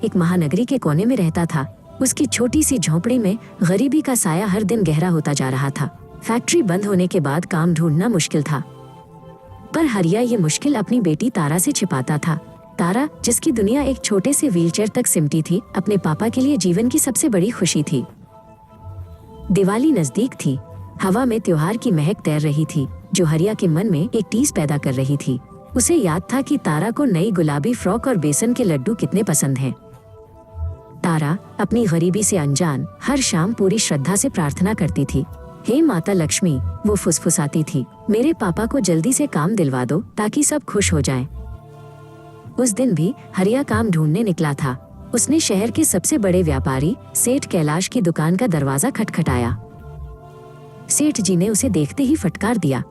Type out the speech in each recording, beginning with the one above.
एक महानगरी के कोने में रहता था। उसकी छोटी सी झोंपड़ी में गरीबी का साया हर दिन गहरा होता जा रहा था। फैक्ट्री बंद होने के बाद काम ढूंढना मुश्किल था, पर हरिया ये मुश्किल अपनी बेटी तारा से छिपाता था। तारा, जिसकी दुनिया एक छोटे से व्हीलचेयर तक सिमटी थी, अपने पापा के लिए जीवन की सबसे बड़ी खुशी थी। दिवाली नजदीक थी। हवा में त्योहार की महक तैर रही थी, जो हरिया के मन में एक टीस पैदा कर रही थी। उसे याद था कि तारा को नई गुलाबी फ्रॉक और बेसन के लड्डू कितने पसंद हैं। तारा, अपनी गरीबी से अनजान, हर शाम पूरी श्रद्धा से प्रार्थना करती थी। हे माता लक्ष्मी, वो फुसफुसाती थी, मेरे पापा को जल्दी से काम दिलवा दो ताकि सब खुश हो जाएं। उस दिन भी हरिया काम ढूंढने निकला था। उसने शहर के सबसे बड़े व्यापारी सेठ कैलाश की दुकान का दरवाजा खटखटाया। सेठ जी ने उसे देखते ही फटकार दिया,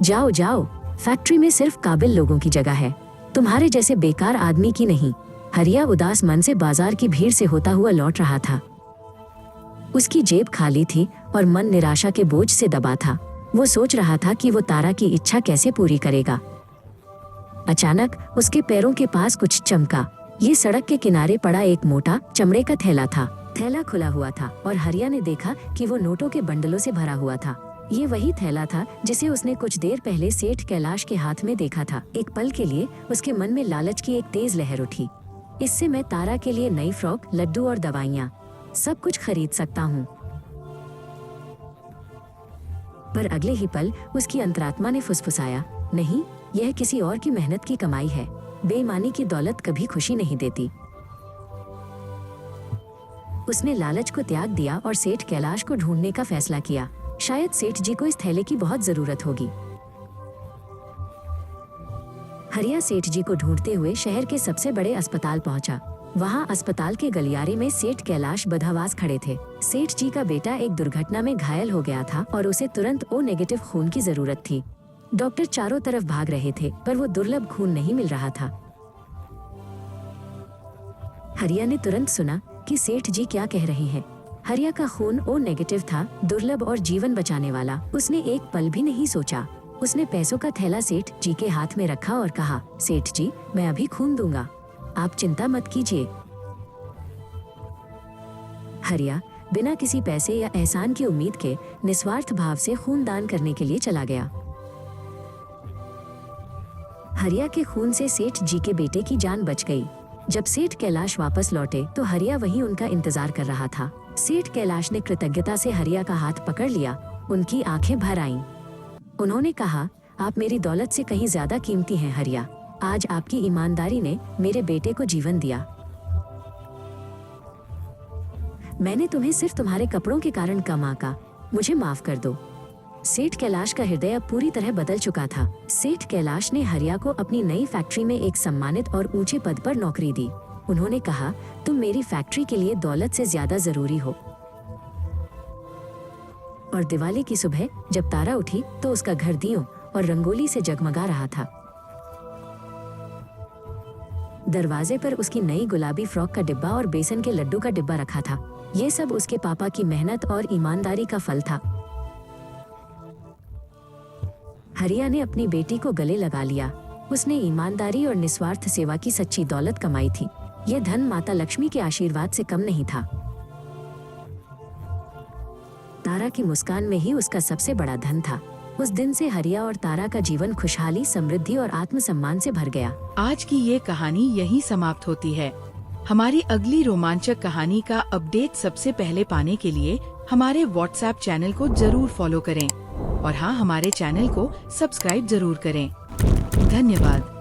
जाओ जाओ, फैक्ट्री में सिर्फ काबिल लोगों की जगह है, तुम्हारे जैसे बेकार आदमी की नहीं। हरिया उदास मन से बाजार की भीड़ से होता हुआ लौट रहा था। उसकी जेब खाली थी और मन निराशा के बोझ से दबा था। वो सोच रहा था कि वो तारा की इच्छा कैसे पूरी करेगा। अचानक उसके पैरों के पास कुछ चमका। ये सड़क के किनारे पड़ा एक मोटा चमड़े का थैला था। थैला खुला हुआ था और हरिया ने देखा कि वो नोटों के बंडलों से भरा हुआ था। ये वही थैला था जिसे उसने कुछ देर पहले सेठ कैलाश के हाथ में देखा था। एक पल के लिए उसके मन में लालच की एक तेज लहर उठी। इससे मैं तारा के लिए नई फ्रॉक, लड्डू और दवाइयाँ सब कुछ खरीद सकता हूँ। पर अगले ही पल उसकी अंतरात्मा ने फुसफुसाया, नहीं, यह किसी और की मेहनत की कमाई है। बेईमानी की दौलत कभी खुशी नहीं देती। उसने लालच को त्याग दिया और सेठ कैलाश को ढूंढने का फैसला किया। शायद सेठ जी को इस थैले की बहुत जरूरत होगी। हरिया सेठ जी को ढूंढते हुए शहर के सबसे बड़े अस्पताल पहुंचा। वहां अस्पताल के गलियारे में सेठ कैलाश बदहवास खड़े थे। सेठ जी का बेटा एक दुर्घटना में घायल हो गया था और उसे तुरंत ओ नेगेटिव खून की जरूरत थी। डॉक्टर चारों तरफ भाग रहे थे, पर वो दुर्लभ खून नहीं मिल रहा था। हरिया ने तुरंत सुना कि सेठ जी क्या कह रहे हैं। हरिया का खून ओ नेगेटिव था, दुर्लभ और जीवन बचाने वाला। उसने एक पल भी नहीं सोचा। उसने पैसों का थैला सेठ जी के हाथ में रखा और कहा, सेठ जी, मैं अभी खून दूंगा, आप चिंता मत कीजिए। हरिया बिना किसी पैसे या एहसान की उम्मीद के निस्वार्थ भाव से खून दान करने के लिए चला गया। हरिया के खून से सेठ जी के बेटे की जान बच गई। जब सेठ कैलाश वापस लौटे तो हरिया वहीं उनका इंतजार कर रहा था। सेठ कैलाश ने कृतज्ञता से हरिया का हाथ पकड़ लिया। उनकी आंखें भर आईं। उन्होंने कहा, आप मेरी दौलत से कहीं ज्यादा कीमती हैं हरिया। आज आपकी ईमानदारी ने मेरे बेटे को जीवन दिया। मैंने तुम्हें सिर्फ तुम्हारे कपड़ों के कारण कम आंका, मुझे माफ कर दो। सेठ कैलाश का हृदय अब पूरी तरह बदल चुका था। सेठ कैलाश ने हरिया को अपनी नई फैक्ट्री में एक सम्मानित और ऊंचे पद पर नौकरी दी। उन्होंने कहा, तुम मेरी फैक्ट्री के लिए दौलत से ज्यादा जरूरी हो। और दिवाली की सुबह जब तारा उठी तो उसका घर दियों और रंगोली से जगमगा रहा था। दरवाजे पर उसकी नई गुलाबी फ्रॉक का डिब्बा और बेसन के लड्डू का डिब्बा रखा था। ये सब उसके पापा की मेहनत और ईमानदारी का फल था। हरिया ने अपनी बेटी को गले लगा लिया। उसने ईमानदारी और निस्वार्थ सेवा की सच्ची दौलत कमाई थी। यह धन माता लक्ष्मी के आशीर्वाद से कम नहीं था। तारा की मुस्कान में ही उसका सबसे बड़ा धन था। उस दिन से हरिया और तारा का जीवन खुशहाली, समृद्धि और आत्मसम्मान से भर गया। आज की ये कहानी यहीं समाप्त होती है। हमारी अगली रोमांचक कहानी का अपडेट सबसे पहले पाने के लिए हमारे व्हाट्सएप चैनल को जरूर फॉलो करें और हाँ, हमारे चैनल को सब्सक्राइब जरूर करें। धन्यवाद।